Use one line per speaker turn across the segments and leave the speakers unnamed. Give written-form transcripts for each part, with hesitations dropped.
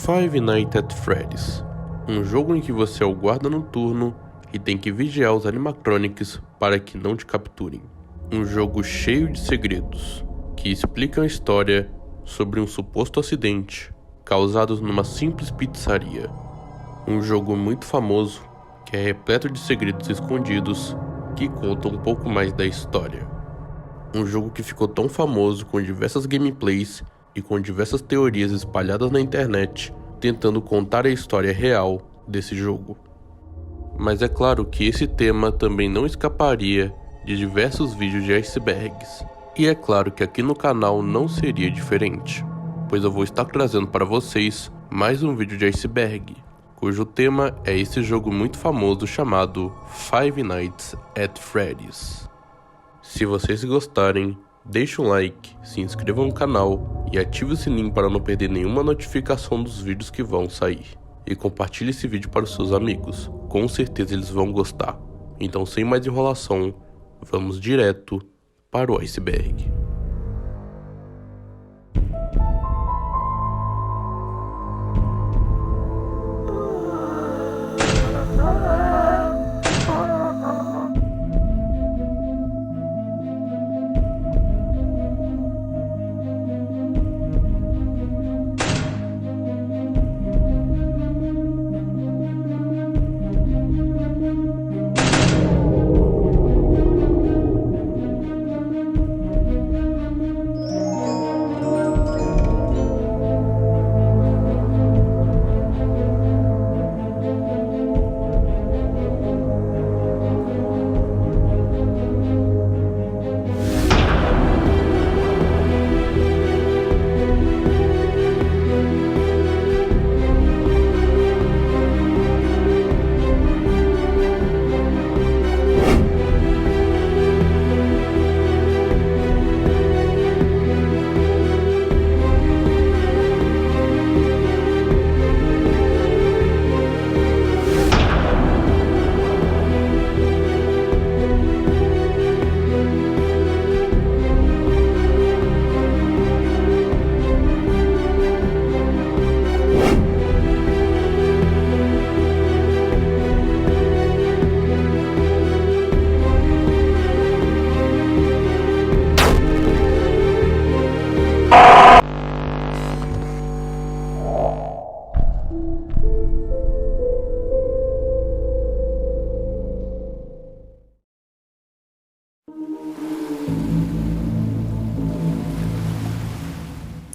Five Nights at Freddy's, um jogo em que você é o guarda noturno e tem que vigiar os animatronics para que não te capturem. Um jogo cheio de segredos, que explica a história sobre um suposto acidente causado numa simples pizzaria. Um jogo muito famoso, que é repleto de segredos escondidos que contam um pouco mais da história. Um jogo que ficou tão famoso com diversas gameplays e com diversas teorias espalhadas na internet tentando contar a história real desse jogo. Mas é claro que esse tema também não escaparia de diversos vídeos de icebergs. E é claro que aqui no canal não seria diferente, pois eu vou estar trazendo para vocês mais um vídeo de iceberg, cujo tema é esse jogo muito famoso chamado Five Nights at Freddy's. Se vocês gostarem, deixe um like, se inscreva no canal e ative o sininho para não perder nenhuma notificação dos vídeos que vão sair. E compartilhe esse vídeo para os seus amigos, com certeza eles vão gostar. Então, sem mais enrolação, vamos direto para o iceberg.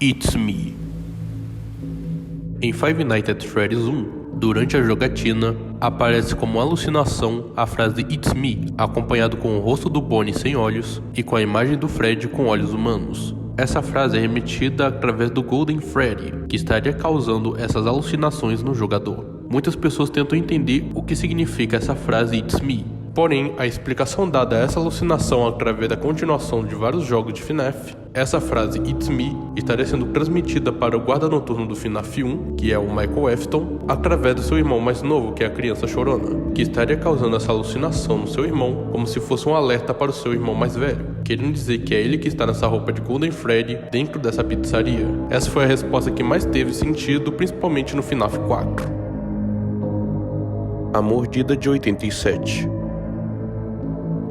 It's Me. Em Five Nights at Freddy's 1, durante a jogatina, aparece como alucinação a frase It's Me, acompanhado com o rosto do Bonnie sem olhos e com a imagem do Freddy com olhos humanos. Essa frase é remetida através do Golden Freddy, que estaria causando essas alucinações no jogador. Muitas pessoas tentam entender o que significa essa frase It's Me. Porém, a explicação dada a essa alucinação através da continuação de vários jogos de FNAF, essa frase It's Me estaria sendo transmitida para o guarda noturno do FNAF 1, que é o Michael Afton, através do seu irmão mais novo, que é a criança chorona, que estaria causando essa alucinação no seu irmão, como se fosse um alerta para o seu irmão mais velho, querendo dizer que é ele que está nessa roupa de Golden Freddy dentro dessa pizzaria. Essa foi a resposta que mais teve sentido, principalmente no FNAF 4. A Mordida de 87.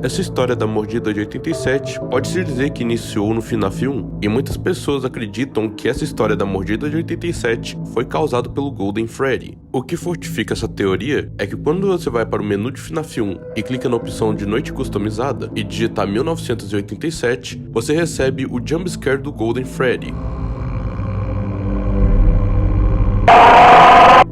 Essa história da Mordida de 87 pode-se dizer que iniciou no FNAF 1, e muitas pessoas acreditam que essa história da Mordida de 87 foi causada pelo Golden Freddy. O que fortifica essa teoria é que quando você vai para o menu de FNAF 1 e clica na opção de noite customizada e digitar 1987, você recebe o jumpscare do Golden Freddy.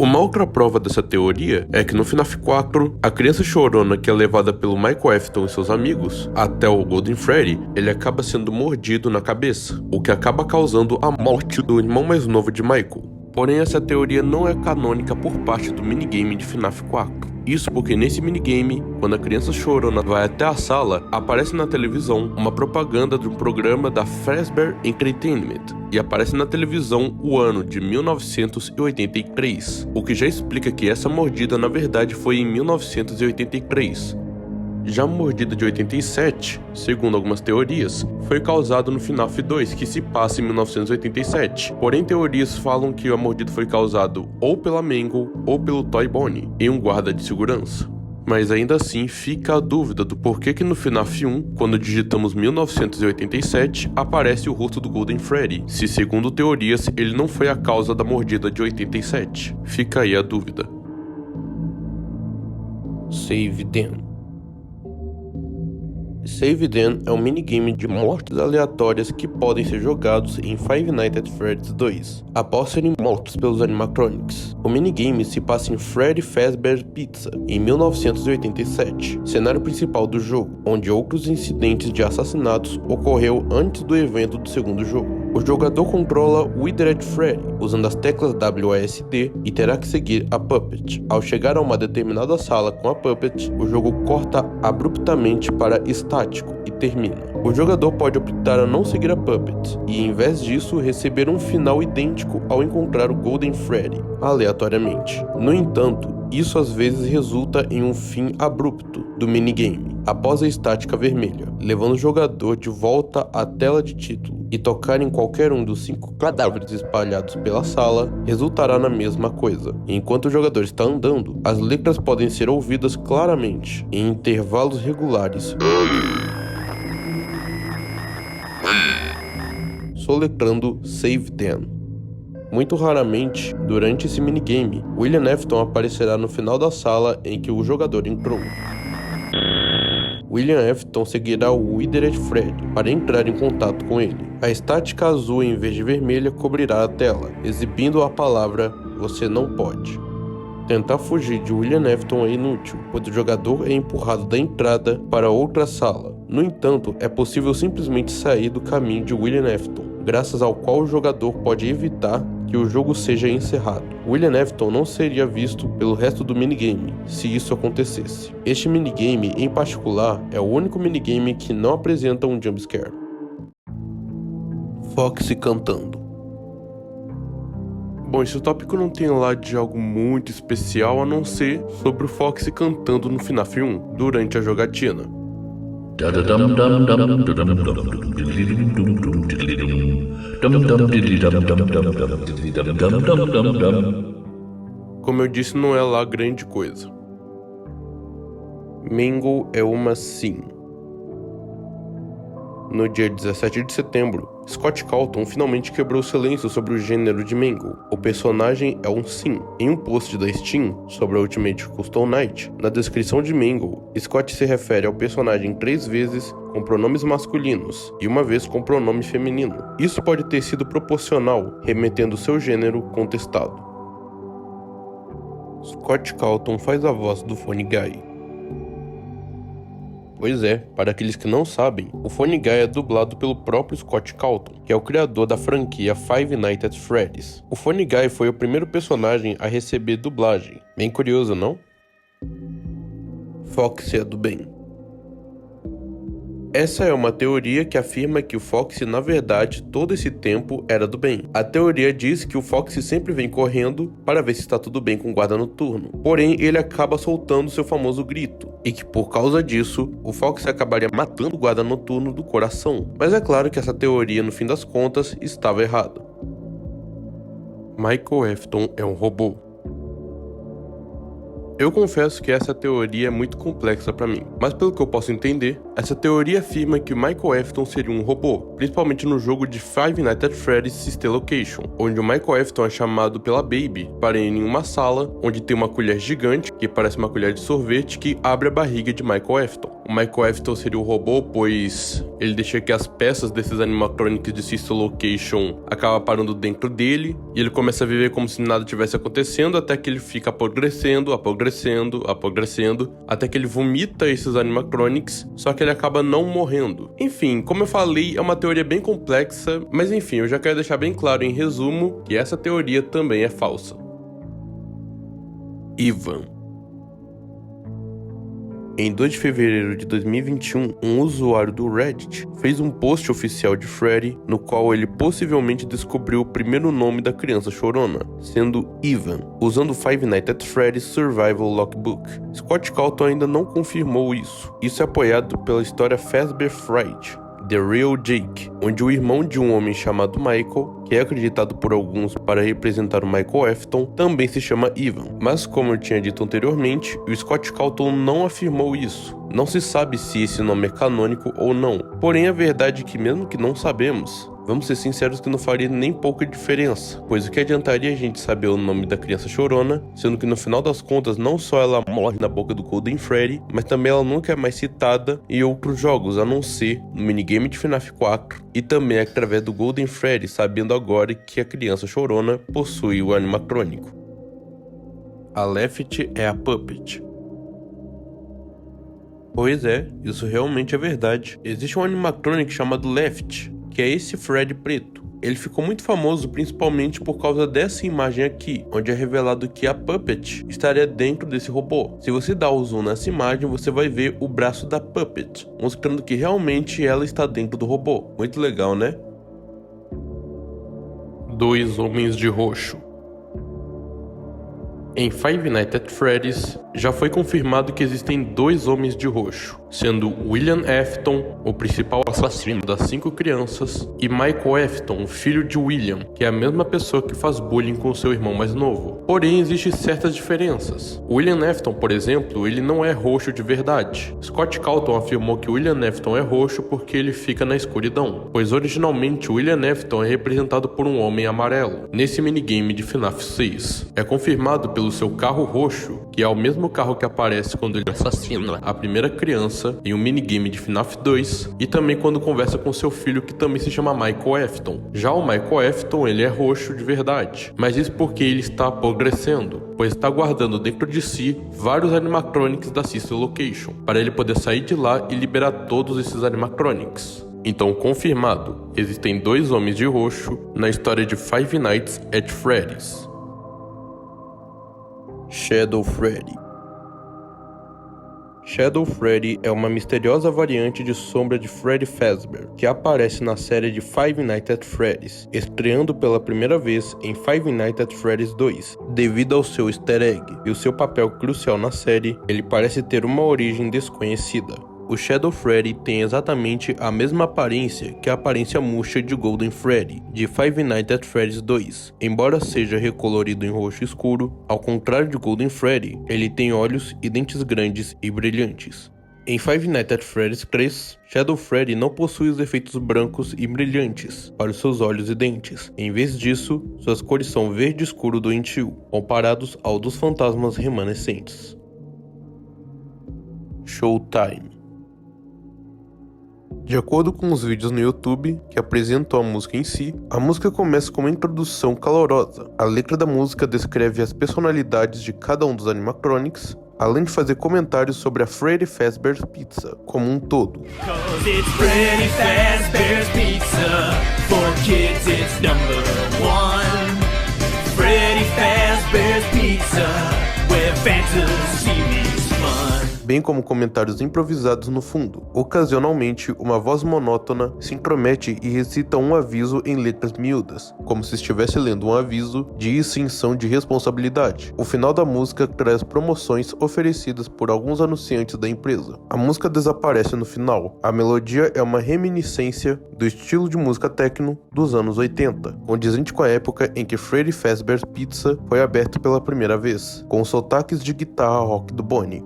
Uma outra prova dessa teoria é que no FNAF 4, a criança chorona que é levada pelo Michael Afton e seus amigos até o Golden Freddy, ele acaba sendo mordido na cabeça, o que acaba causando a morte do irmão mais novo de Michael. Porém, essa teoria não é canônica por parte do minigame de FNAF 4. Isso porque nesse minigame, quando a criança chorona vai até a sala, aparece na televisão uma propaganda de um programa da Fazbear Entertainment, e aparece na televisão o ano de 1983, o que já explica que essa mordida na verdade foi em 1983. Já a mordida de 87, segundo algumas teorias, foi causada no FNAF 2, que se passa em 1987. Porém, teorias falam que a mordida foi causada ou pela Mangle ou pelo Toy Bonnie, em um guarda de segurança. Mas ainda assim fica a dúvida do porquê que no FNAF 1, quando digitamos 1987, aparece o rosto do Golden Freddy, se segundo teorias ele não foi a causa da mordida de 87. Fica aí a dúvida. Save Then. Save Then é um minigame de mortes aleatórias que podem ser jogados em Five Nights at Freddy's 2, após serem mortos pelos animatronics. O minigame se passa em Freddy Fazbear's Pizza, em 1987, cenário principal do jogo, onde outros incidentes de assassinatos ocorreu antes do evento do segundo jogo. O jogador controla Withered Freddy, usando as teclas WASD, e terá que seguir a Puppet. Ao chegar a uma determinada sala com a Puppet, o jogo corta abruptamente para estático e termina. O jogador pode optar a não seguir a Puppet, e em vez disso, receber um final idêntico ao encontrar o Golden Freddy, aleatoriamente. No entanto, isso às vezes resulta em um fim abrupto do minigame, após a estática vermelha, levando o jogador de volta à tela de título, e tocar em qualquer um dos 5 cadáveres espalhados pela sala resultará na mesma coisa. Enquanto o jogador está andando, as letras podem ser ouvidas claramente, em intervalos regulares, soletrando Save Then. Muito raramente, durante esse minigame, William Afton aparecerá no final da sala em que o jogador entrou. William Afton seguirá o Withered Freddy para entrar em contato com ele. A estática azul em vez de vermelha cobrirá a tela, exibindo a palavra "Você não pode". Tentar fugir de William Afton é inútil, pois o jogador é empurrado da entrada para outra sala. No entanto, é possível simplesmente sair do caminho de William Afton, graças ao qual o jogador pode evitar que o jogo seja encerrado. William Afton não seria visto pelo resto do minigame, se isso acontecesse. Este minigame, em particular, é o único minigame que não apresenta um jumpscare. Foxy cantando. Bom, esse tópico não tem lá de algo muito especial a não ser sobre o Foxy cantando no FNAF 1, durante a jogatina. Como eu disse, não é lá grande coisa. Mangle é uma sim. No dia 17 de setembro, Scott Calton finalmente quebrou o silêncio sobre o gênero de Mangle. O personagem é um sim. Em um post da Steam sobre a Ultimate Custom Night, na descrição de Mangle, Scott se refere ao personagem 3 vezes com pronomes masculinos e uma vez com pronome feminino. Isso pode ter sido proporcional, remetendo seu gênero contestado. Scott Calton faz a voz do Funny Guy. Pois é, para aqueles que não sabem, o Funny Guy é dublado pelo próprio Scott Calton, que é o criador da franquia Five Nights at Freddy's. O Funny Guy foi o primeiro personagem a receber dublagem. Bem curioso, não? Foxy é do bem. Essa é uma teoria que afirma que o Foxy, na verdade, todo esse tempo era do bem. A teoria diz que o Foxy sempre vem correndo para ver se está tudo bem com o guarda noturno. Porém, ele acaba soltando seu famoso grito, e que por causa disso, o Foxy acabaria matando o guarda noturno do coração. Mas é claro que essa teoria, no fim das contas, estava errada. Michael Afton é um robô. Eu confesso que essa teoria é muito complexa para mim, mas pelo que eu posso entender, essa teoria afirma que o Michael Afton seria um robô, principalmente no jogo de Five Nights at Freddy's Sister Location, onde o Michael Afton é chamado pela Baby para ir em uma sala onde tem uma colher gigante, que parece uma colher de sorvete, que abre a barriga de Michael Afton. O Michael Afton seria o robô, pois ele deixa que as peças desses animatronics de Sister Location acabam parando dentro dele, e ele começa a viver como se nada tivesse acontecendo, até que ele fica apodrecendo, até que ele vomita esses animatronics, só que ele acaba não morrendo. Enfim, como eu falei, é uma teoria bem complexa, mas enfim, eu já quero deixar bem claro em resumo que essa teoria também é falsa. Ivan. Em 2 de fevereiro de 2021, um usuário do Reddit fez um post oficial de Freddy, no qual ele possivelmente descobriu o primeiro nome da criança chorona, sendo Ivan, usando o Five Nights at Freddy's Survival Logbook. Scott Calton ainda não confirmou isso. Isso é apoiado pela história Fazbear Fright, The Real Jake, onde o irmão de um homem chamado Michael, que é acreditado por alguns para representar o Michael Afton, também se chama Ivan. Mas como eu tinha dito anteriormente, o Scott Calton não afirmou isso. Não se sabe se esse nome é canônico ou não. Porém, a verdade é que mesmo que não sabemos, vamos ser sinceros que não faria nem pouca diferença, pois o que adiantaria a gente saber o nome da criança chorona, sendo que no final das contas não só ela morre na boca do Golden Freddy, mas também ela nunca é mais citada em outros jogos, a não ser no minigame de FNAF 4 e também através do Golden Freddy, sabendo agora que a criança chorona possui o animatrônico. A Left é a Puppet. Pois é, isso realmente é verdade. Existe um animatronic chamado Left, que é esse Freddy preto. Ele ficou muito famoso principalmente por causa dessa imagem aqui, onde é revelado que a Puppet estaria dentro desse robô. Se você dá o zoom nessa imagem, você vai ver o braço da Puppet, mostrando que realmente ela está dentro do robô. Muito legal, né? 2 homens de roxo. Em Five Nights at Freddy's, já foi confirmado que existem 2 homens de roxo, sendo William Afton, o principal assassino das 5 crianças, e Michael Afton, o filho de William, que é a mesma pessoa que faz bullying com seu irmão mais novo. Porém, existem certas diferenças. William Afton, por exemplo, ele não é roxo de verdade. Scott Calton afirmou que William Afton é roxo porque ele fica na escuridão, pois originalmente William Afton é representado por um homem amarelo. Nesse minigame de FNAF 6, é confirmado pelo seu carro roxo, que é o mesmo carro que aparece quando ele assassina a primeira criança em um minigame de FNAF 2 e também quando conversa com seu filho, que também se chama Michael Afton. Já o Michael Afton, ele é roxo de verdade, mas isso porque ele está progressando, pois está guardando dentro de si vários animatronics da Sister Location, para ele poder sair de lá e liberar todos esses animatronics. Então, confirmado, existem 2 homens de roxo na história de Five Nights at Freddy's. Shadow Freddy. Shadow Freddy é uma misteriosa variante de sombra de Freddy Fazbear, que aparece na série de Five Nights at Freddy's, estreando pela primeira vez em Five Nights at Freddy's 2. Devido ao seu easter egg e o seu papel crucial na série, ele parece ter uma origem desconhecida. O Shadow Freddy tem exatamente a mesma aparência que a aparência murcha de Golden Freddy, de Five Nights at Freddy's 2. Embora seja recolorido em roxo escuro, ao contrário de Golden Freddy, ele tem olhos e dentes grandes e brilhantes. Em Five Nights at Freddy's 3, Shadow Freddy não possui os efeitos brancos e brilhantes para os seus olhos e dentes. Em vez disso, suas cores são verde escuro doentio, comparados ao dos fantasmas remanescentes. Showtime. De acordo com os vídeos no YouTube que apresentam a música em si, a música começa com uma introdução calorosa. A letra da música descreve as personalidades de cada um dos animatronics, além de fazer comentários sobre a Freddy Fazbear's Pizza como um todo.
Freddy Fazbear's Pizza, for kids it's #1. Freddy Fazbear's Pizza, where fantasy meets fun.
Bem como comentários improvisados no fundo. Ocasionalmente, uma voz monótona se intromete e recita um aviso em letras miúdas, como se estivesse lendo um aviso de extinção de responsabilidade. O final da música traz promoções oferecidas por alguns anunciantes da empresa. A música desaparece no final. A melodia é uma reminiscência do estilo de música techno dos anos 80, condizente com a época em que Freddy Fazbear's Pizza foi aberto pela primeira vez, com sotaques de guitarra rock do Bonnie.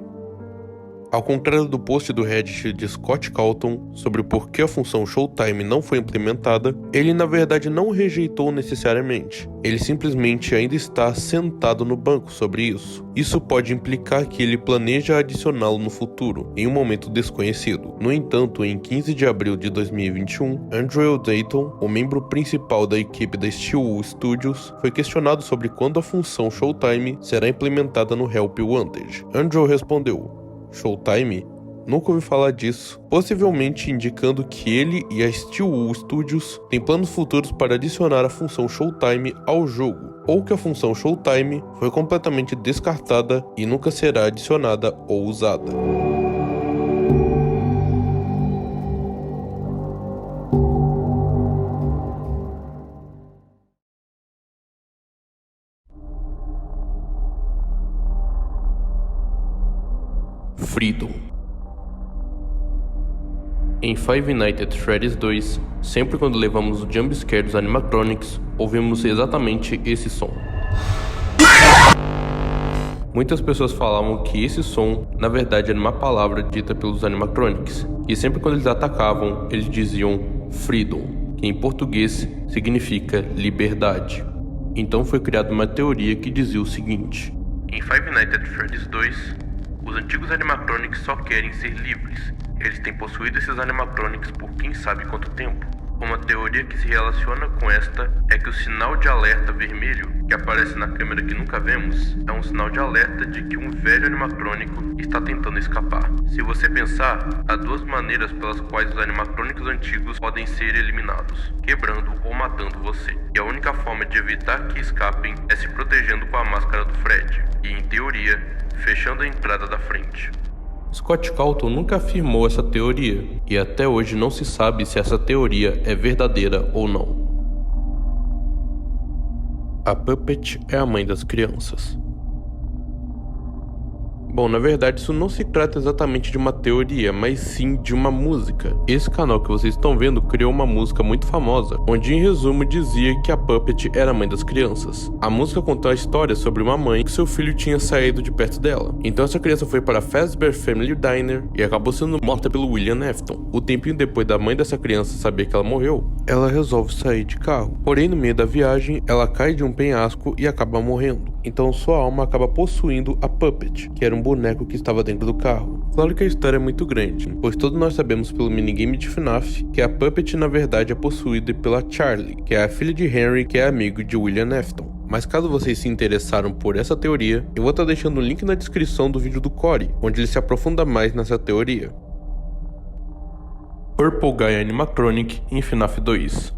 Ao contrário do post do Reddit de Scott Calton sobre por que a função Showtime não foi implementada, ele na verdade não rejeitou necessariamente. Ele simplesmente ainda está sentado no banco sobre isso. Isso pode implicar que ele planeja adicioná-lo no futuro, em um momento desconhecido. No entanto, em 15 de abril de 2021, Andrew Dayton, o membro principal da equipe da Steelwood Studios, foi questionado sobre quando a função Showtime será implementada no Help Wanted. Andrew respondeu: Showtime? Nunca ouvi falar disso, possivelmente indicando que ele e a Steelwood Studios têm planos futuros para adicionar a função Showtime ao jogo, ou que a função Showtime foi completamente descartada e nunca será adicionada ou usada. Freedom. Em Five Nights at Freddy's 2, sempre quando levamos o jumpscare dos animatronics, ouvimos exatamente esse som. Muitas pessoas falavam que esse som, na verdade, era uma palavra dita pelos animatronics, e sempre quando eles atacavam, eles diziam Freedom, que em português significa liberdade. Então foi criada uma teoria que dizia o seguinte: em Five Nights at Freddy's 2, os antigos animatronics só querem ser livres. Eles têm possuído esses animatronics por quem sabe quanto tempo. Uma teoria que se relaciona com esta é que o sinal de alerta vermelho, que aparece na câmera que nunca vemos, é um sinal de alerta de que um velho animatrônico está tentando escapar. Se você pensar, há duas maneiras pelas quais os animatrônicos antigos podem ser eliminados: quebrando ou matando você. E a única forma de evitar que escapem é se protegendo com a máscara do Fred, e em teoria, fechando a entrada da frente. Scott Calton nunca afirmou essa teoria, e até hoje não se sabe se essa teoria é verdadeira ou não. A Puppet é a mãe das crianças. Bom, na verdade isso não se trata exatamente de uma teoria, mas sim de uma música. Esse canal que vocês estão vendo criou uma música muito famosa, onde em resumo dizia que a Puppet era a mãe das crianças. A música conta a história sobre uma mãe que seu filho tinha saído de perto dela. Então essa criança foi para a Fazbear Family Diner e acabou sendo morta pelo William Afton. O tempinho depois da mãe dessa criança saber que ela morreu, ela resolve sair de carro. Porém, no meio da viagem, ela cai de um penhasco e acaba morrendo. Então sua alma acaba possuindo a Puppet, que era um boneco que estava dentro do carro. Claro que a história é muito grande, pois todos nós sabemos pelo minigame de FNAF que a Puppet na verdade é possuída pela Charlie, que é a filha de Henry, que é amigo de William Afton. Mas caso vocês se interessaram por essa teoria, eu vou estar deixando o link na descrição do vídeo do Corey, onde ele se aprofunda mais nessa teoria. Purple Guy Animatronic em FNAF 2.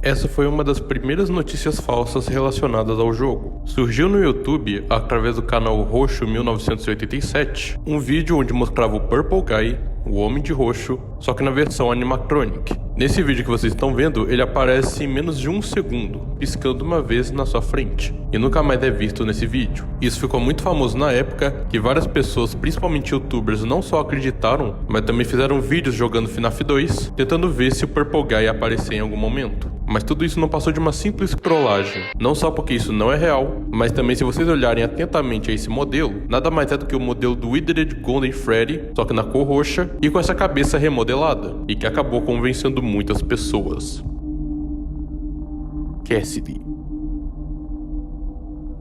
Essa foi uma das primeiras notícias falsas relacionadas ao jogo. Surgiu no YouTube, através do canal Roxo 1987, um vídeo onde mostrava o Purple Guy, o Homem de Roxo, só que na versão animatronic. Nesse vídeo que vocês estão vendo, ele aparece em menos de 1 segundo, piscando uma vez na sua frente, e nunca mais é visto nesse vídeo. Isso ficou muito famoso na época, que várias pessoas, principalmente youtubers, não só acreditaram, mas também fizeram vídeos jogando FNAF 2, tentando ver se o Purple Guy ia aparecer em algum momento. Mas tudo isso não passou de uma simples trollagem. Não só porque isso não é real, mas também se vocês olharem atentamente a esse modelo, nada mais é do que o modelo do Withered Golden Freddy, só que na cor roxa, e com essa cabeça remodelada, e que acabou convencendo muitas pessoas. Cassidy.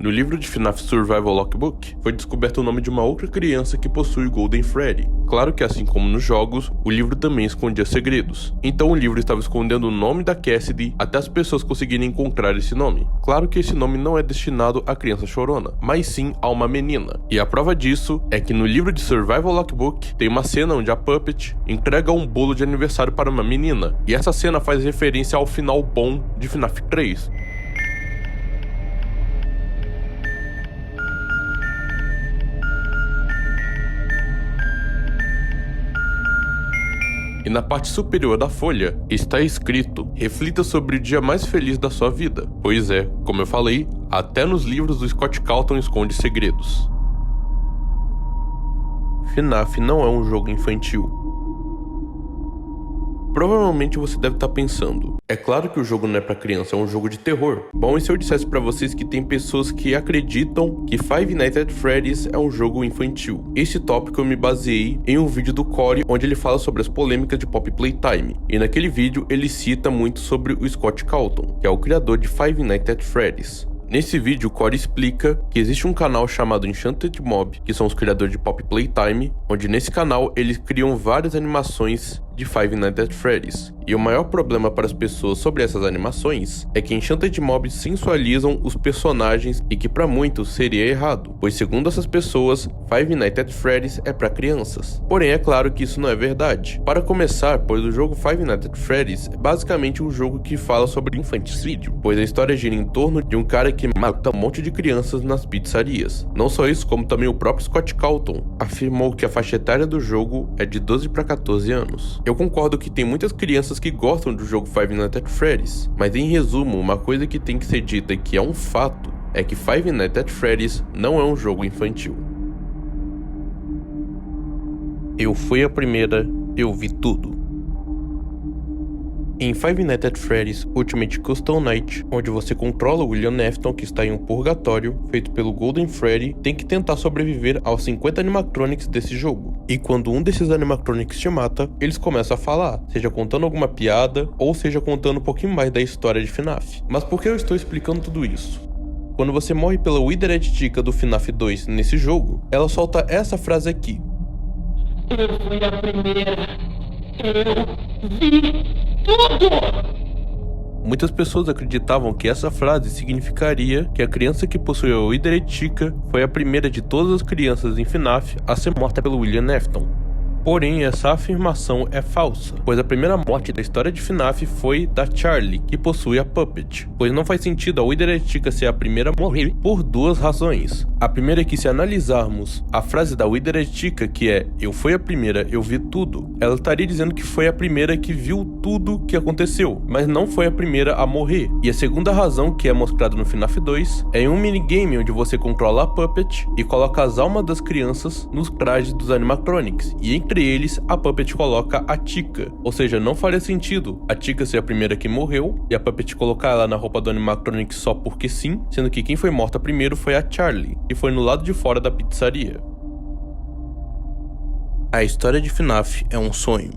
No livro de FNAF Survival Logbook, foi descoberto o nome de uma outra criança que possui o Golden Freddy. Claro que assim como nos jogos, o livro também escondia segredos. Então o livro estava escondendo o nome da Cassidy até as pessoas conseguirem encontrar esse nome. Claro que esse nome não é destinado à criança chorona, mas sim a uma menina. E a prova disso é que no livro de Survival Logbook tem uma cena onde a Puppet entrega um bolo de aniversário para uma menina. E essa cena faz referência ao final bom de FNAF 3. E na parte superior da folha está escrito: reflita sobre o dia mais feliz da sua vida. Pois é, como eu falei, até nos livros do Scott Calton esconde segredos. FNAF não é um jogo infantil. Provavelmente você deve estar pensando: é claro que o jogo não é pra criança, é um jogo de terror. Bom, e se eu dissesse pra vocês que tem pessoas que acreditam que Five Nights at Freddy's é um jogo infantil? Esse tópico eu me baseei em um vídeo do Corey, onde ele fala sobre as polêmicas de Pop Playtime. E naquele vídeo ele cita muito sobre o Scott Calton, que é o criador de Five Nights at Freddy's. Nesse vídeo, o Corey explica que existe um canal chamado Enchanted Mob, que são os criadores de Pop Playtime, onde nesse canal eles criam várias animações de Five Nights at Freddy's. E o maior problema para as pessoas sobre essas animações é que Enchanted Mob sensualizam os personagens e que para muitos seria errado, pois segundo essas pessoas, Five Nights at Freddy's é para crianças. Porém, é claro que isso não é verdade. Para começar, pois o jogo Five Nights at Freddy's é basicamente um jogo que fala sobre infanticídio, pois a história gira em torno de um cara que mata um monte de crianças nas pizzarias. Não só isso, como também o próprio Scott Calton afirmou que a faixa etária do jogo é de 12 para 14 anos. Eu concordo que tem muitas crianças que gostam do jogo Five Nights at Freddy's, mas em resumo, uma coisa que tem que ser dita e que é um fato é que Five Nights at Freddy's não é um jogo infantil. Eu fui a primeira, eu vi tudo. Em Five Nights at Freddy's Ultimate Custom Night, onde você controla o William Afton, que está em um purgatório, feito pelo Golden Freddy, tem que tentar sobreviver aos 50 animatronics desse jogo. E quando um desses animatronics te mata, eles começam a falar, seja contando alguma piada, ou seja contando um pouquinho mais da história de FNAF. Mas por que eu estou explicando tudo isso? Quando você morre pela Withered Chica do FNAF 2 nesse jogo, ela solta essa frase aqui.
Eu fui a primeira. Eu vi tudo!
Muitas pessoas acreditavam que essa frase significaria que a criança que possuía a Withered Chica foi a primeira de todas as crianças em FNAF a ser morta pelo William Afton. Porém, essa afirmação é falsa, pois a primeira morte da história de FNAF foi da Charlie, que possui a Puppet, pois não faz sentido a Withered Chica ser a primeira a morrer por duas razões. A primeira é que se analisarmos a frase da Withered Chica, que é "eu fui a primeira, eu vi tudo", ela estaria dizendo que foi a primeira que viu tudo que aconteceu, mas não foi a primeira a morrer. E a segunda razão, que é mostrada no FNAF 2, é em um minigame onde você controla a Puppet e coloca as almas das crianças nos trajes dos animatronics, e entre eles a Puppet coloca a Chica, ou seja, não faria sentido a Chica ser a primeira que morreu e a Puppet colocar ela na roupa do animatronic só porque sim, sendo que quem foi morta primeiro foi a Charlie, que foi no lado de fora da pizzaria. A história de FNAF é um sonho.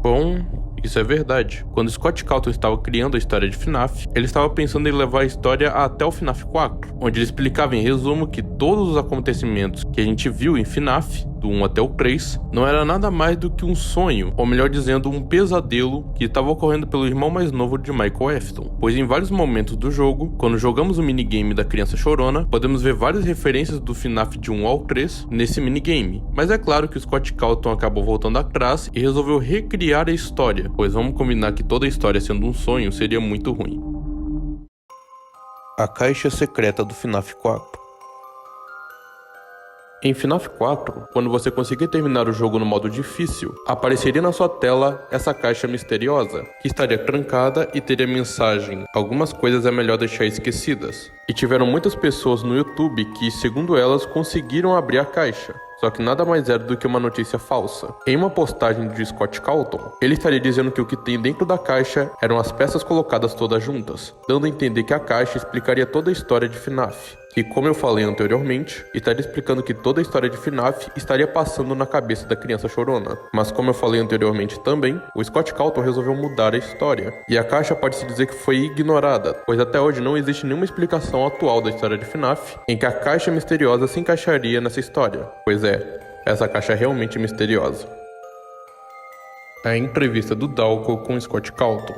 Bom, isso é verdade. Quando Scott Cawthon estava criando a história de FNAF, ele estava pensando em levar a história até o FNAF 4, onde ele explicava em resumo que todos os acontecimentos que a gente viu em FNAF, do 1 até o 3, não era nada mais do que um sonho, ou melhor dizendo, um pesadelo que estava ocorrendo pelo irmão mais novo de Michael Afton, pois em vários momentos do jogo, quando jogamos o minigame da criança chorona, podemos ver várias referências do FNAF de 1 ao 3 nesse minigame, mas é claro que o Scott Cawthon acabou voltando atrás e resolveu recriar a história, pois vamos combinar que toda a história sendo um sonho seria muito ruim. A caixa secreta do FNAF 4. Em FNAF 4, quando você conseguir terminar o jogo no modo difícil, apareceria na sua tela essa caixa misteriosa, que estaria trancada e teria a mensagem "algumas coisas é melhor deixar esquecidas". E tiveram muitas pessoas no YouTube que, segundo elas, conseguiram abrir a caixa. Só que nada mais era do que uma notícia falsa. Em uma postagem de Scott Cawthon, ele estaria dizendo que o que tem dentro da caixa eram as peças colocadas todas juntas, dando a entender que a caixa explicaria toda a história de FNAF. Que, como eu falei anteriormente, estaria explicando que toda a história de FNAF estaria passando na cabeça da criança chorona. Mas como eu falei anteriormente também, o Scott Cawthon resolveu mudar a história. E a caixa pode-se dizer que foi ignorada, pois até hoje não existe nenhuma explicação atual da história de FNAF em que a caixa misteriosa se encaixaria nessa história. Pois é, essa caixa é realmente misteriosa. A entrevista do Dalco com Scott Cawthon.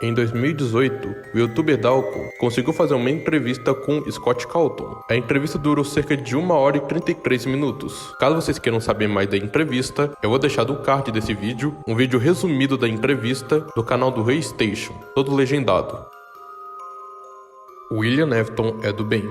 Em 2018, o youtuber Dalco conseguiu fazer uma entrevista com Scott Cawthon. A entrevista durou cerca de 1 hora e 33 minutos. Caso vocês queiram saber mais da entrevista, eu vou deixar no card desse vídeo um vídeo resumido da entrevista do canal do Raystation, todo legendado. William Afton é do bem.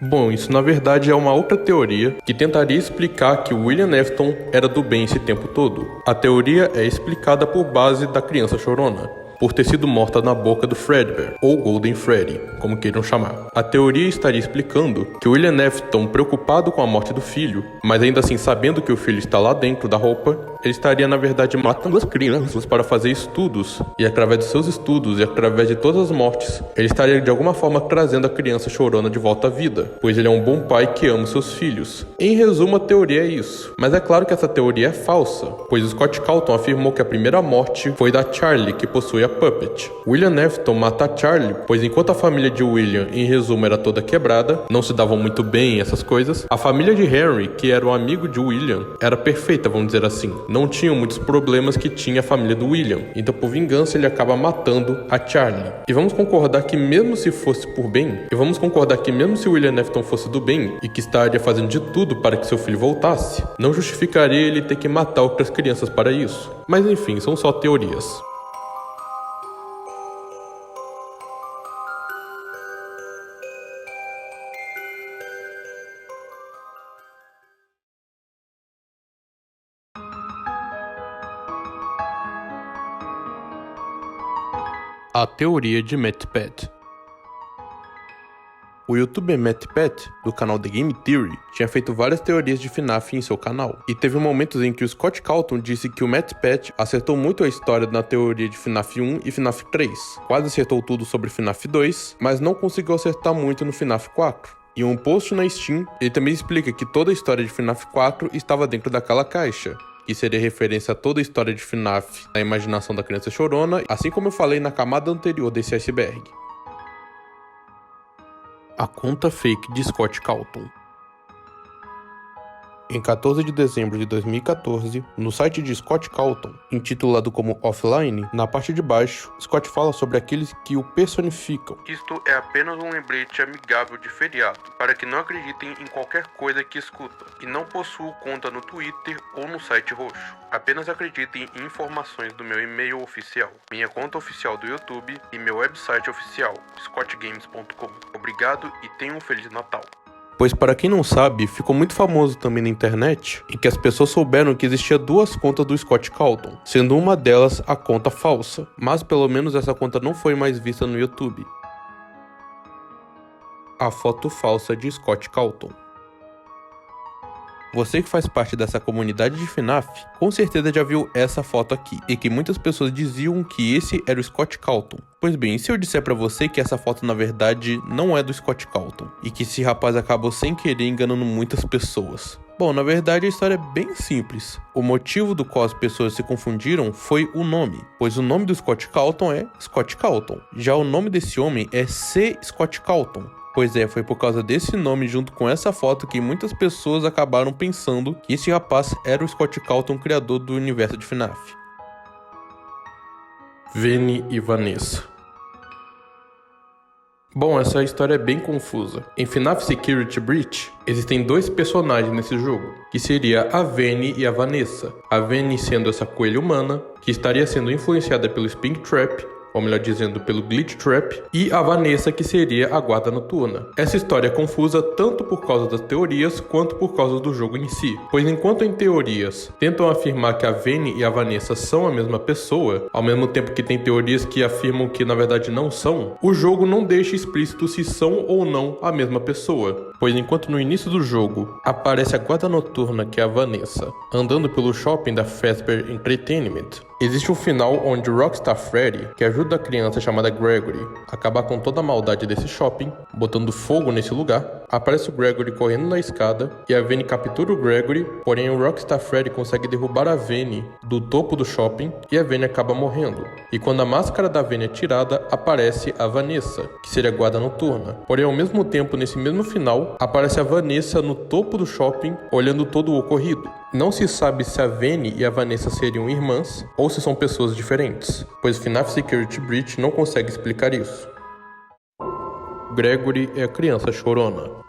Bom, isso na verdade é uma outra teoria que tentaria explicar que o William Afton era do bem esse tempo todo. A teoria é explicada por base da criança chorona, por ter sido morta na boca do Fredbear, ou Golden Freddy, como queiram chamar. A teoria estaria explicando que o William Afton, preocupado com a morte do filho, mas ainda assim sabendo que o filho está lá dentro da roupa, ele estaria na verdade matando as crianças para fazer estudos, e através de seus estudos e através de todas as mortes, ele estaria de alguma forma trazendo a criança chorona de volta à vida, pois ele é um bom pai que ama seus filhos. Em resumo, a teoria é isso. Mas é claro que essa teoria é falsa, pois o Scott Cawthon afirmou que a primeira morte foi da Charlie, que possui a Puppet. William Afton mata a Charlie, pois enquanto a família de William, em resumo, era toda quebrada, não se davam muito bem essas coisas, a família de Henry, que era um amigo de William, era perfeita, vamos dizer assim. Não tinham muitos problemas que tinha a família do William, então por vingança ele acaba matando a Charlie. E vamos concordar que mesmo se fosse por bem, se William Afton fosse do bem e que estaria fazendo de tudo para que seu filho voltasse, não justificaria ele ter que matar outras crianças para isso. Mas enfim, são só teorias. A teoria de MatPat. O youtuber MattPat, do canal The Game Theory, tinha feito várias teorias de FNAF em seu canal, e teve momentos em que o Scott Calton disse que o MattPat acertou muito a história na teoria de FNAF 1 e FNAF 3, quase acertou tudo sobre FNAF 2, mas não conseguiu acertar muito no FNAF 4. Em um post na Steam, ele também explica que toda a história de FNAF 4 estava dentro daquela caixa, que seria referência a toda a história de FNAF na imaginação da criança chorona, assim como eu falei na camada anterior desse iceberg. A conta fake de Scott Calton. Em 14 de dezembro de 2014, no site de Scott Calton, intitulado como Offline, na parte de baixo, Scott fala sobre aqueles que o personificam. Isto é apenas um lembrete amigável de feriado, para que não acreditem em qualquer coisa que escutam, e não possuo conta no Twitter ou no site roxo. Apenas acreditem em informações do meu e-mail oficial, minha conta oficial do YouTube e meu website oficial, scottgames.com. Obrigado e tenham um Feliz Natal. Pois para quem não sabe, ficou muito famoso também na internet, em que as pessoas souberam que existia duas contas do Scott Calton, sendo uma delas a conta falsa, mas pelo menos essa conta não foi mais vista no YouTube. A foto falsa de Scott Calton. Você que faz parte dessa comunidade de FNAF, com certeza já viu essa foto aqui, e que muitas pessoas diziam que esse era o Scott Calton. Pois bem, e se eu disser pra você que essa foto na verdade não é do Scott Calton, e que esse rapaz acabou sem querer enganando muitas pessoas? Bom, na verdade a história é bem simples. O motivo do qual as pessoas se confundiram foi o nome, pois o nome do Scott Calton é Scott Calton, já o nome desse homem é C. Scott Calton. Pois é, foi por causa desse nome junto com essa foto que muitas pessoas acabaram pensando que esse rapaz era o Scott Calton, criador do universo de FNAF. Veni e Vanessa. Bom, essa história é bem confusa. Em FNAF Security Breach, existem dois personagens nesse jogo, que seria a Veni e a Vanessa. A Veni sendo essa coelha humana, que estaria sendo influenciada pelo Springtrap, ou melhor dizendo, pelo Glitch Trap, e a Vanessa, que seria a guarda noturna. Essa história é confusa tanto por causa das teorias, quanto por causa do jogo em si, pois enquanto em teorias tentam afirmar que a Veni e a Vanessa são a mesma pessoa, ao mesmo tempo que tem teorias que afirmam que na verdade não são, o jogo não deixa explícito se são ou não a mesma pessoa, pois enquanto no início do jogo aparece a guarda noturna, que é a Vanessa, andando pelo shopping da Fazbear Entertainment, existe um final onde Rockstar Freddy, que ajuda a criança chamada Gregory a acabar com toda a maldade desse shopping, botando fogo nesse lugar, aparece o Gregory correndo na escada e a Veni captura o Gregory, porém o Rockstar Freddy consegue derrubar a Veni do topo do shopping e a Veni acaba morrendo. E quando a máscara da Veni é tirada, aparece a Vanessa, que seria a guarda noturna. Porém, ao mesmo tempo, nesse mesmo final, aparece a Vanessa no topo do shopping, olhando todo o ocorrido. Não se sabe se a Veni e a Vanessa seriam irmãs ou se são pessoas diferentes, pois FNAF Security Breach não consegue explicar isso. Gregory é a criança chorona.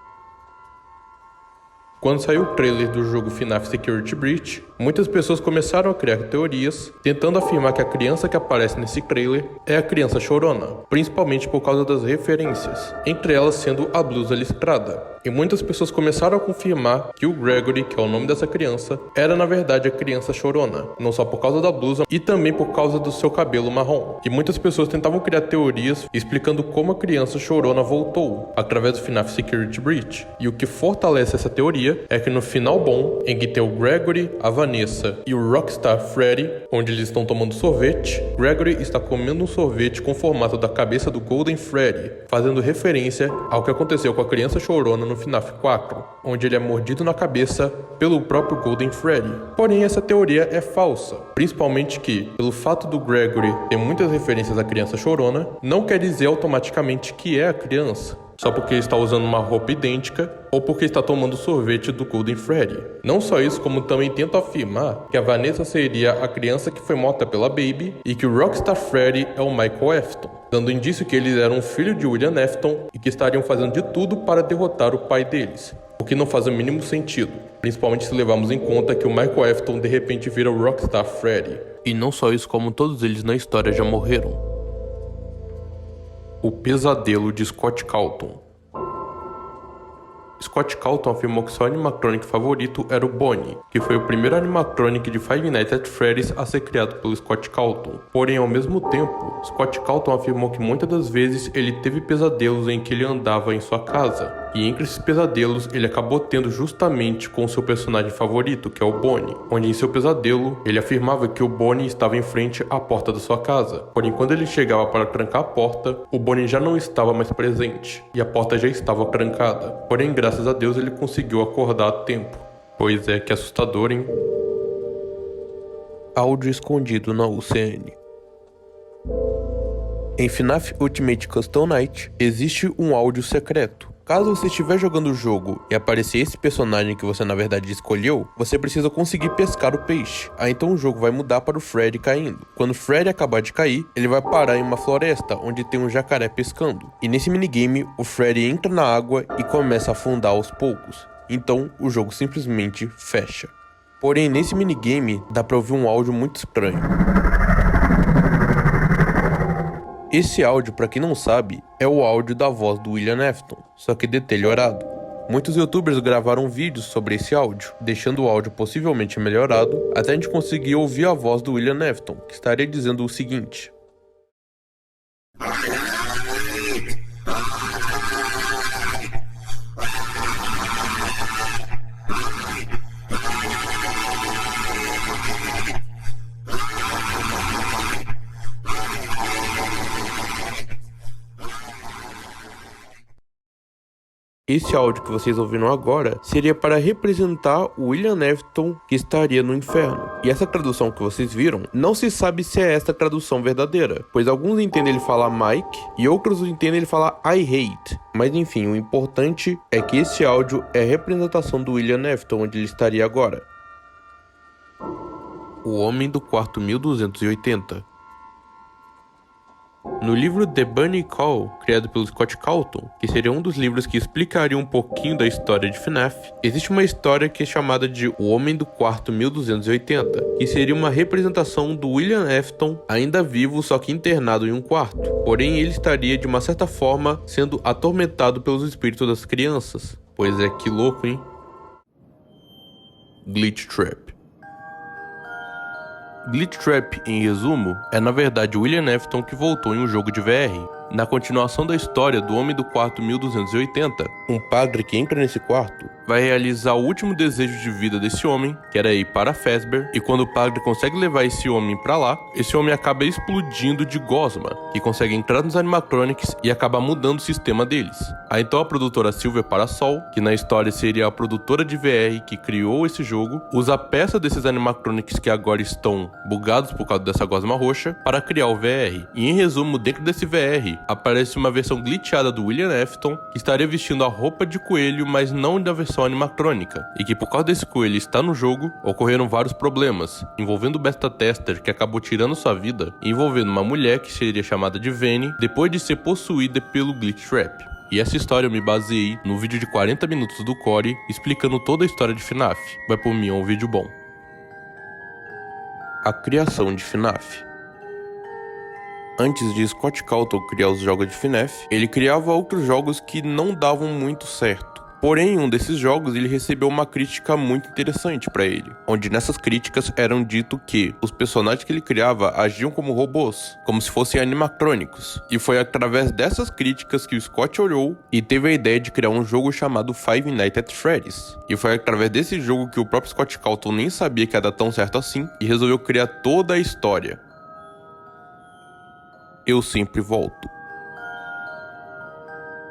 Quando saiu o trailer do jogo FNAF Security Breach, muitas pessoas começaram a criar teorias, tentando afirmar que a criança que aparece nesse trailer é a criança chorona, principalmente por causa das referências, entre elas sendo a blusa listrada. E muitas pessoas começaram a confirmar que o Gregory, que é o nome dessa criança, era na verdade a criança chorona, não só por causa da blusa e também por causa do seu cabelo marrom. E muitas pessoas tentavam criar teorias explicando como a criança chorona voltou, através do FNAF Security Breach. E o que fortalece essa teoria é que no final bom, em que tem o Gregory, a Vanessa e o Rockstar Freddy, onde eles estão tomando sorvete, Gregory está comendo um sorvete com o formato da cabeça do Golden Freddy, fazendo referência ao que aconteceu com a criança chorona no FNAF 4, onde ele é mordido na cabeça pelo próprio Golden Freddy. Porém, essa teoria é falsa, principalmente que, pelo fato do Gregory ter muitas referências à criança chorona, não quer dizer automaticamente que é a criança, só porque está usando uma roupa idêntica ou porque está tomando sorvete do Golden Freddy. Não só isso, como também tenta afirmar que a Vanessa seria a criança que foi morta pela Baby e que o Rockstar Freddy é o Michael Afton, dando indício que eles eram filho de William Afton e que estariam fazendo de tudo para derrotar o pai deles, o que não faz o mínimo sentido, principalmente se levarmos em conta que o Michael Afton de repente vira o Rockstar Freddy. E não só isso, como todos eles na história já morreram. O pesadelo de Scott Calton. Scott Calton afirmou que seu animatronic favorito era o Bonnie, que foi o primeiro animatronic de Five Nights at Freddy's a ser criado pelo Scott Calton. Porém, ao mesmo tempo, Scott Calton afirmou que muitas das vezes ele teve pesadelos em que ele andava em sua casa. E entre esses pesadelos, ele acabou tendo justamente com seu personagem favorito, que é o Bonnie, onde em seu pesadelo, ele afirmava que o Bonnie estava em frente à porta da sua casa. Porém, quando ele chegava para trancar a porta, o Bonnie já não estava mais presente, e a porta já estava trancada. Porém, graças a Deus, ele conseguiu acordar a tempo. Pois é, que assustador, hein? Áudio escondido na UCN. Em FNAF Ultimate Custom Night, existe um áudio secreto. Caso você estiver jogando o jogo e aparecer esse personagem que você na verdade escolheu, você precisa conseguir pescar o peixe. Então o jogo vai mudar para o Freddy caindo. Quando o Freddy acabar de cair, ele vai parar em uma floresta onde tem um jacaré pescando. E nesse minigame, o Freddy entra na água e começa a afundar aos poucos. Então o jogo simplesmente fecha. Porém, nesse minigame, dá pra ouvir um áudio muito estranho. Esse áudio, pra quem não sabe, é o áudio da voz do William Afton, só que deteriorado. Muitos youtubers gravaram vídeos sobre esse áudio, deixando o áudio possivelmente melhorado, até a gente conseguir ouvir a voz do William Afton, que estaria dizendo o seguinte. Esse áudio que vocês ouviram agora seria para representar o William Afton que estaria no inferno. E essa tradução que vocês viram, não se sabe se é essa tradução verdadeira, pois alguns entendem ele falar Mike e outros entendem ele falar I hate. Mas enfim, o importante é que esse áudio é a representação do William Afton onde ele estaria agora. O Homem do Quarto 1280. No livro The Bunny Call, criado pelo Scott Calton, que seria um dos livros que explicaria um pouquinho da história de FNAF, existe uma história que é chamada de O Homem do Quarto 1280, que seria uma representação do William Afton ainda vivo, só que internado em um quarto. Porém, ele estaria, de uma certa forma, sendo atormentado pelos espíritos das crianças. Pois é, que louco, hein? Glitch Trap. Glitch Trap, em resumo, é na verdade William Afton que voltou em um jogo de VR. Na continuação da história do Homem do Quarto 1280, um padre que entra nesse quarto vai realizar o último desejo de vida desse homem, que era ir para Fazbear, e quando o padre consegue levar esse homem para lá, esse homem acaba explodindo de gosma, que consegue entrar nos animatronics e acaba mudando o sistema deles. Aí então a produtora Silver Parasol, que na história seria a produtora de VR que criou esse jogo, usa a peça desses animatronics que agora estão bugados por causa dessa gosma roxa para criar o VR. E em resumo, dentro desse VR, aparece uma versão glitchada do William Afton, que estaria vestindo a roupa de coelho, mas não da versão animatrônica, e que por causa desse coelho estar no jogo, ocorreram vários problemas, envolvendo o beta tester que acabou tirando sua vida, e envolvendo uma mulher que seria chamada de Vene, depois de ser possuída pelo Glitch Trap. E essa história eu me baseei no vídeo de 40 minutos do Corey, explicando toda a história de FNAF. Vai por mim, é um vídeo bom. A criação de FNAF. Antes de Scott Calton criar os jogos de FNAF, ele criava outros jogos que não davam muito certo. Porém, em um desses jogos ele recebeu uma crítica muito interessante para ele, onde nessas críticas eram dito que os personagens que ele criava agiam como robôs, como se fossem animatrônicos. E foi através dessas críticas que o Scott olhou e teve a ideia de criar um jogo chamado Five Nights at Freddy's. E foi através desse jogo que o próprio Scott Calton nem sabia que ia dar tão certo assim e resolveu criar toda a história. Eu sempre volto.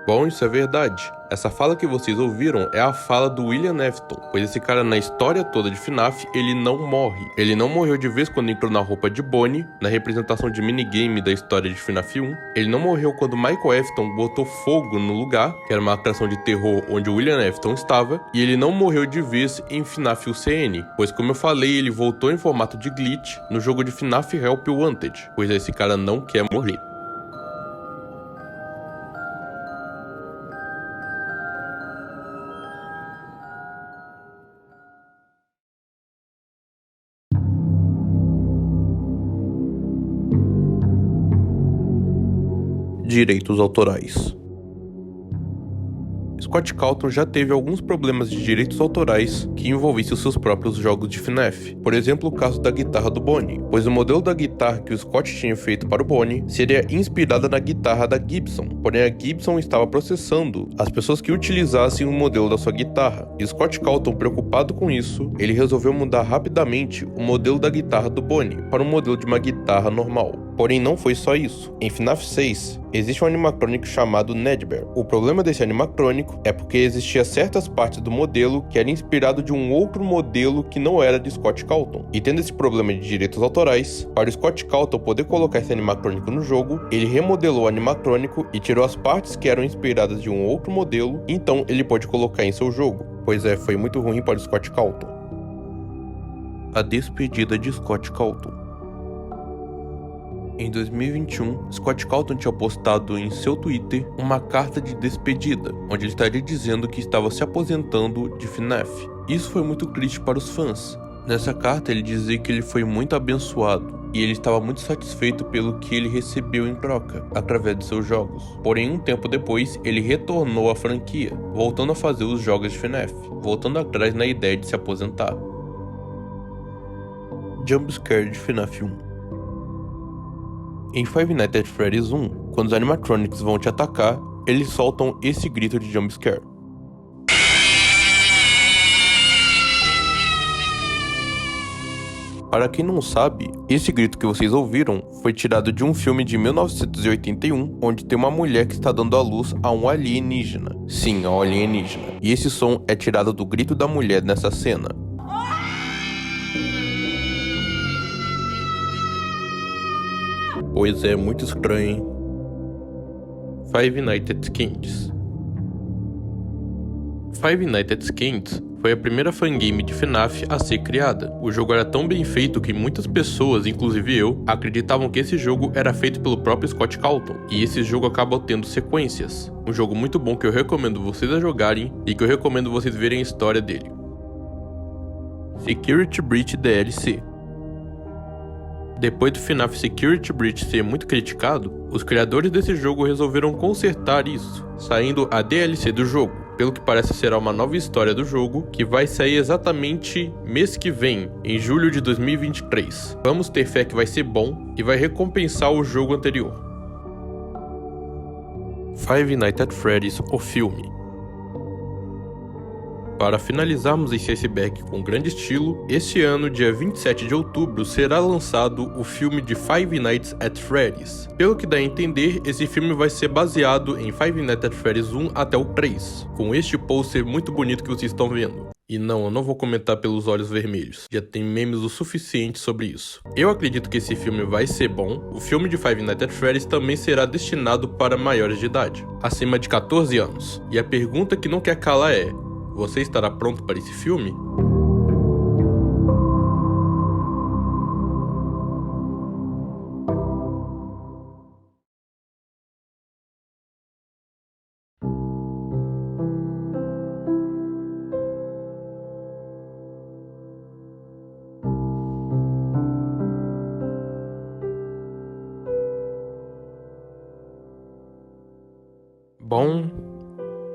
Bom, isso é verdade. Essa fala que vocês ouviram é a fala do William Afton, pois esse cara na história toda de FNAF, ele não morre. Ele não morreu de vez quando entrou na roupa de Bonnie, na representação de minigame da história de FNAF 1. Ele não morreu quando Michael Afton botou fogo no lugar, que era uma atração de terror onde o William Afton estava. E ele não morreu de vez em FNAF UCN, pois como eu falei, ele voltou em formato de glitch no jogo de FNAF Help Wanted, pois esse cara não quer morrer. Direitos autorais. Scott Cawthon já teve alguns problemas de direitos autorais que envolvessem os seus próprios jogos de FNAF. Por exemplo, o caso da guitarra do Bonnie, pois o modelo da guitarra que o Scott tinha feito para o Bonnie seria inspirada na guitarra da Gibson, porém a Gibson estava processando as pessoas que utilizassem o modelo da sua guitarra. E Scott Cawthon, preocupado com isso, ele resolveu mudar rapidamente o modelo da guitarra do Bonnie para um modelo de uma guitarra normal. Porém, não foi só isso. Em FNAF 6, existe um animatrônico chamado Nedbear. O problema desse animatrônico é porque existia certas partes do modelo que era inspirado de um outro modelo que não era de Scott Cawthon. E tendo esse problema de direitos autorais, para o Scott Cawthon poder colocar esse animatrônico no jogo, ele remodelou o animatrônico e tirou as partes que eram inspiradas de um outro modelo, então ele pôde colocar em seu jogo. Pois é, foi muito ruim para o Scott Cawthon. A despedida de Scott Cawthon. Em 2021, Scott Cawthon tinha postado em seu Twitter uma carta de despedida, onde ele estaria dizendo que estava se aposentando de FNAF. Isso foi muito triste para os fãs. Nessa carta ele dizia que ele foi muito abençoado e ele estava muito satisfeito pelo que ele recebeu em troca, através de seus jogos. Porém, um tempo depois, ele retornou à franquia, voltando a fazer os jogos de FNAF, voltando atrás na ideia de se aposentar. Jumpscare de FNAF 1. Em Five Nights at Freddy's 1, quando os animatronics vão te atacar, eles soltam esse grito de jumpscare. Para quem não sabe, esse grito que vocês ouviram foi tirado de um filme de 1981, onde tem uma mulher que está dando à luz a um alienígena. Sim, a um alienígena. E esse som é tirado do grito da mulher nessa cena. Pois é, muito estranho, hein? Five Nights at Candy's. Five Nights at Candy's foi a primeira fangame de FNAF a ser criada. O jogo era tão bem feito que muitas pessoas, inclusive eu, acreditavam que esse jogo era feito pelo próprio Scott Cawthon, e esse jogo acaba tendo sequências. Um jogo muito bom que eu recomendo vocês a jogarem e que eu recomendo vocês verem a história dele. Security Breach DLC. Depois do FNAF Security Breach ser muito criticado, os criadores desse jogo resolveram consertar isso, saindo a DLC do jogo. Pelo que parece será uma nova história do jogo, que vai sair exatamente mês que vem, em julho de 2023. Vamos ter fé que vai ser bom e vai recompensar o jogo anterior. Five Nights at Freddy's, o filme. Para finalizarmos esse iceberg com grande estilo, este ano, dia 27 de outubro, será lançado o filme de Five Nights at Freddy's. Pelo que dá a entender, esse filme vai ser baseado em Five Nights at Freddy's 1 até o 3, com este pôster muito bonito que vocês estão vendo. E não, eu não vou comentar pelos olhos vermelhos, já tem memes o suficiente sobre isso. Eu acredito que esse filme vai ser bom. O filme de Five Nights at Freddy's também será destinado para maiores de idade, acima de 14 anos. E a pergunta que não quer calar é: você estará pronto para esse filme? Bom,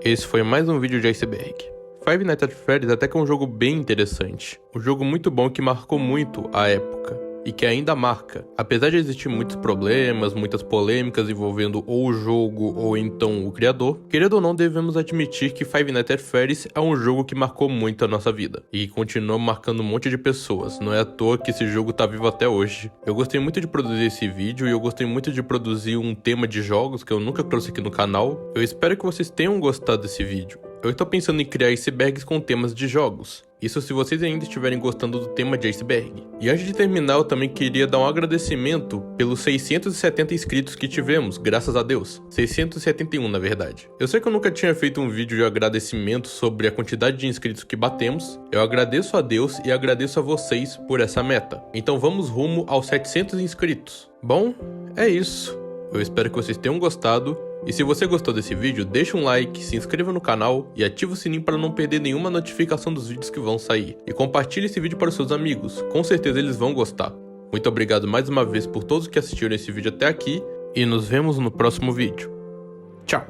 esse foi mais um vídeo de iceberg. Five Nights at Freddy's até que é um jogo bem interessante. Um jogo muito bom que marcou muito a época. E que ainda marca. Apesar de existir muitos problemas, muitas polêmicas envolvendo ou o jogo ou então o criador, querendo ou não, devemos admitir que Five Nights at Freddy's é um jogo que marcou muito a nossa vida. E continua marcando um monte de pessoas. Não é à toa que esse jogo tá vivo até hoje. Eu gostei muito de produzir esse vídeo e eu gostei muito de produzir um tema de jogos que eu nunca trouxe aqui no canal. Eu espero que vocês tenham gostado desse vídeo. Eu estou pensando em criar icebergs com temas de jogos. Isso se vocês ainda estiverem gostando do tema de iceberg. E antes de terminar, eu também queria dar um agradecimento pelos 670 inscritos que tivemos, graças a Deus. 671 na verdade. Eu sei que eu nunca tinha feito um vídeo de agradecimento sobre a quantidade de inscritos que batemos. Eu agradeço a Deus e agradeço a vocês por essa meta. Então vamos rumo aos 700 inscritos. Bom, é isso. Eu espero que vocês tenham gostado. E se você gostou desse vídeo, deixa um like, se inscreva no canal e ativa o sininho para não perder nenhuma notificação dos vídeos que vão sair. E compartilhe esse vídeo para os seus amigos, com certeza eles vão gostar. Muito obrigado mais uma vez por todos que assistiram esse vídeo até aqui e nos vemos no próximo vídeo. Tchau!